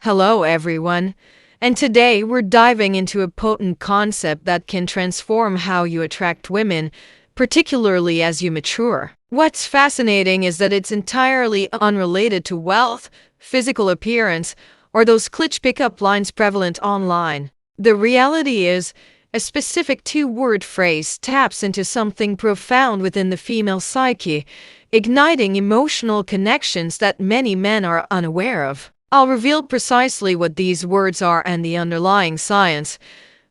Hello, everyone. And today we're diving into a potent concept that can transform how you attract women, particularly as you mature. What's fascinating is that it's entirely unrelated to wealth, physical appearance, or those cliché pickup lines prevalent online. The reality is, a specific two-word phrase taps into something profound within the female psyche, igniting emotional connections that many men are unaware of. I'll reveal precisely what these words are and the underlying science,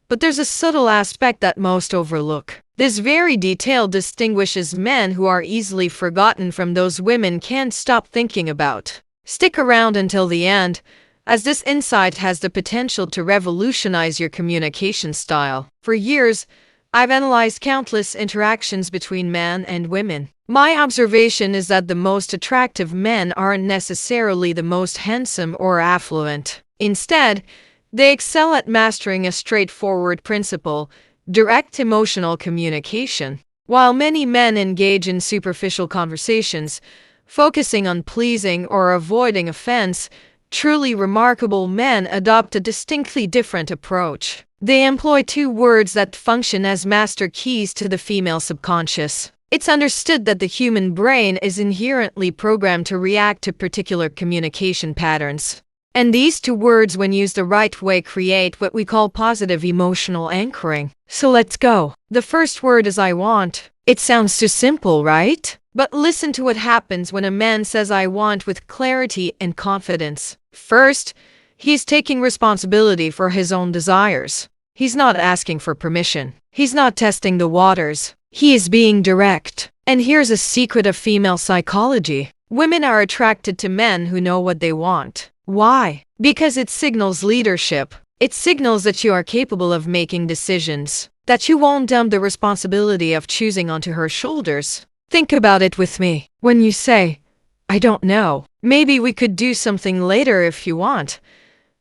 but there's a subtle aspect that most overlook. This very detail distinguishes men who are easily forgotten from those women can't stop thinking about. Stick around until the end, as this insight has the potential to revolutionize your communication style. For years, I've analyzed countless interactions between men and women. My observation is that the most attractive men aren't necessarily the most handsome or affluent. Instead, they excel at mastering a straightforward principle: direct emotional communication. While many men engage in superficial conversations, focusing on pleasing or avoiding offense, truly remarkable men adopt a distinctly different approach. They employ two words that function as master keys to the female subconscious. It's understood that the human brain is inherently programmed to react to particular communication patterns. And these two words, when used the right way, create what we call positive emotional anchoring. So let's go. The first word is I want. It sounds too simple, right? But listen to what happens when a man says I want with clarity and confidence. First, he's taking responsibility for his own desires. He's not asking for permission. He's not testing the waters. He is being direct. And here's a secret of female psychology. Women are attracted to men who know what they want. Why? Because it signals leadership. It signals that you are capable of making decisions, that you won't dump the responsibility of choosing onto her shoulders. Think about it with me. When you say, I don't know, maybe we could do something later if you want,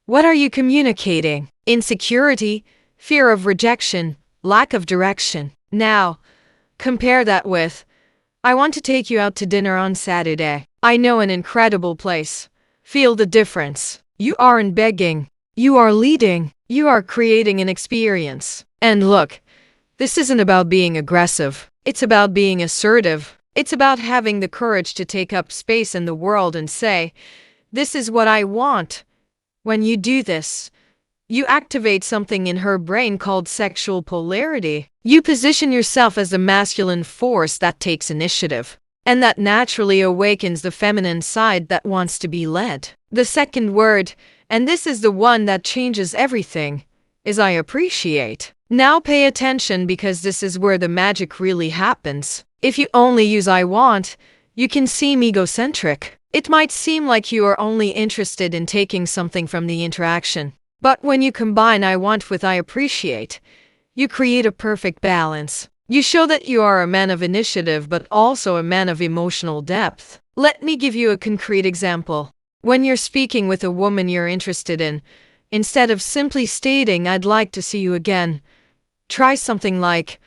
what are you communicating? Insecurity, fear of rejection, lack of direction. Now, compare that with, I want to take you out to dinner on Saturday. I know an incredible place. Feel the difference. You aren't begging. You are leading. You are creating an experience. And look, this isn't about being aggressive. It's about being assertive. It's about having the courage to take up space in the world and say, this is what I want. When you do this, you activate something in her brain called sexual polarity. You position yourself as a masculine force that takes initiative, and that naturally awakens the feminine side that wants to be led. The second word, and this is the one that changes everything, is I appreciate. Now pay attention, because this is where the magic really happens. If you only use I want, you can seem egocentric. It might seem like you are only interested in taking something from the interaction. But when you combine I want with I appreciate, you create a perfect balance. You show that you are a man of initiative, but also a man of emotional depth. Let me give you a concrete example. When you're speaking with a woman you're interested in, instead of simply stating I'd like to see you again, try something like,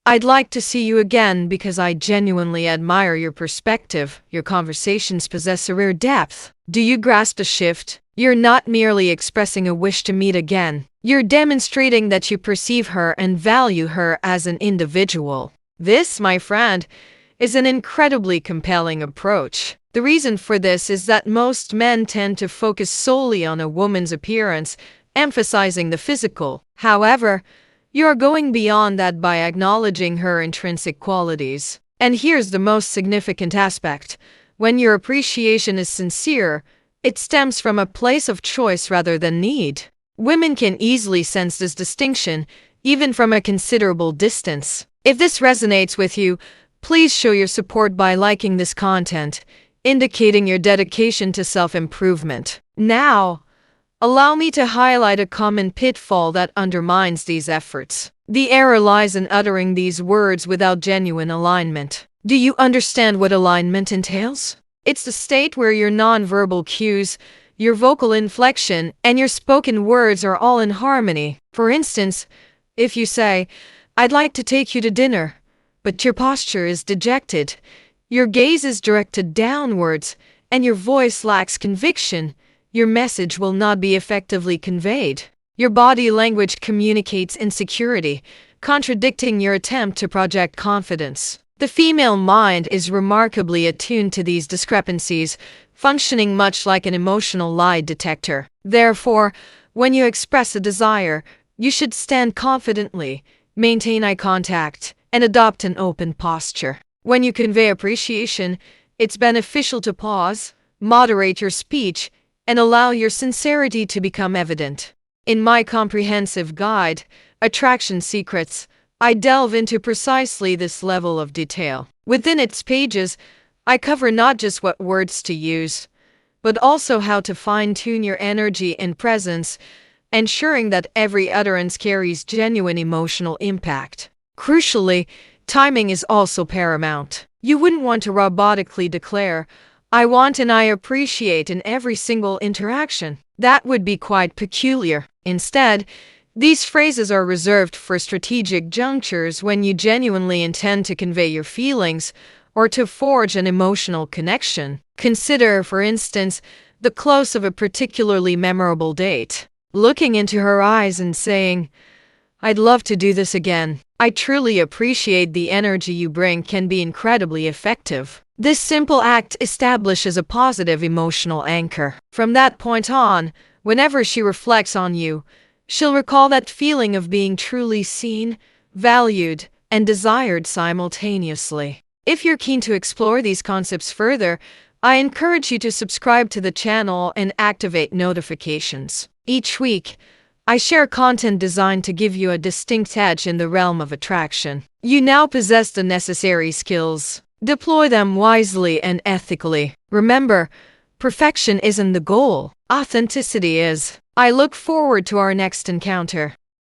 I'd like to see you again because I genuinely admire your perspective. Your conversations possess a rare depth. Do you grasp the shift? You're not merely expressing a wish to meet again. You're demonstrating that you perceive her and value her as an individual. This, my friend, is an incredibly compelling approach. The reason for this is that most men tend to focus solely on a woman's appearance, emphasizing the physical. However, you are going beyond that by acknowledging her intrinsic qualities. And here's the most significant aspect. When your appreciation is sincere, it stems from a place of choice rather than need. Women can easily sense this distinction, even from a considerable distance. If this resonates with you, please show your support by liking this content, indicating your dedication to self-improvement. Now, allow me to highlight a common pitfall that undermines these efforts. The error lies in uttering these words without genuine alignment. Do you understand what alignment entails? It's the state where your nonverbal cues, your vocal inflection, and your spoken words are all in harmony. For instance, if you say, I'd like to take you to dinner, but your posture is dejected, your gaze is directed downwards, and your voice lacks conviction, your message will not be effectively conveyed. Your body language communicates insecurity, contradicting your attempt to project confidence. The female mind is remarkably attuned to these discrepancies, functioning much like an emotional lie detector. Therefore, when you express a desire, you should stand confidently, maintain eye contact, and adopt an open posture. When you convey appreciation, it's beneficial to pause, moderate your speech, and allow your sincerity to become evident. In my comprehensive guide, Attraction Secrets, I delve into precisely this level of detail. Within its pages, I cover not just what words to use, but also how to fine-tune your energy and presence, ensuring that every utterance carries genuine emotional impact. Crucially, timing is also paramount. You wouldn't want to robotically declare, "I want and I appreciate" in every single interaction. That would be quite peculiar. Instead, these phrases are reserved for strategic junctures when you genuinely intend to convey your feelings or to forge an emotional connection. Consider, for instance, the close of a particularly memorable date. Looking into her eyes and saying, "I'd love to do this again. I truly appreciate the energy you bring," can be incredibly effective. This simple act establishes a positive emotional anchor. From that point on, whenever she reflects on you, she'll recall that feeling of being truly seen, valued, and desired simultaneously. If you're keen to explore these concepts further, I encourage you to subscribe to the channel and activate notifications. Each week, I share content designed to give you a distinct edge in the realm of attraction. You now possess the necessary skills. Deploy them wisely and ethically. Remember, perfection isn't the goal. Authenticity is. I look forward to our next encounter.